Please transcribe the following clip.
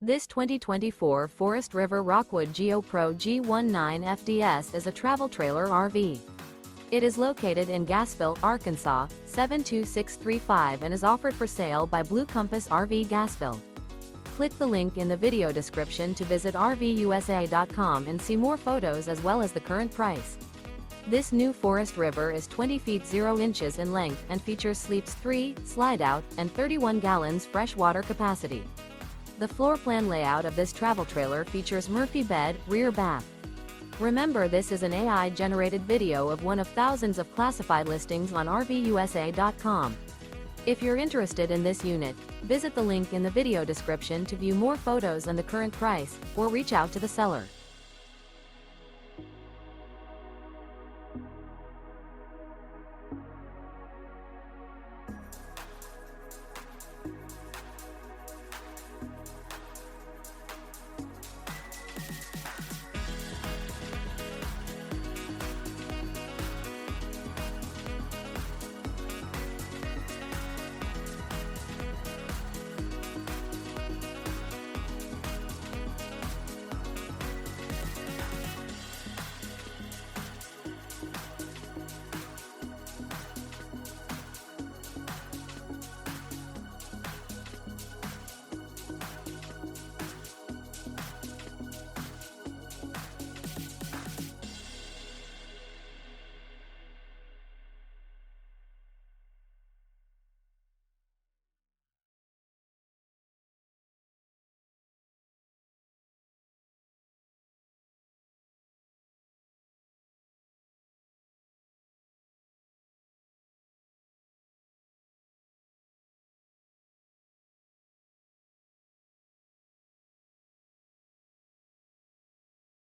This 2024 Forest River Rockwood Geo Pro G19 FDS is a travel trailer RV. It is located in Gassville, Arkansas, 72635 and is offered for sale by Blue Compass RV Gassville. Click the link in the video description to visit RVUSA.com and see more photos as well as the current price. This new Forest River is 20 feet 0 inches in length and features sleeps 3, slide-out, and 31 gallons fresh water capacity. The floor plan layout of this travel trailer features Murphy bed, rear bath. Remember, this is an AI-generated video of one of thousands of classified listings on RVUSA.com. If you're interested in this unit, visit the link in the video description to view more photos and the current price, or reach out to the seller.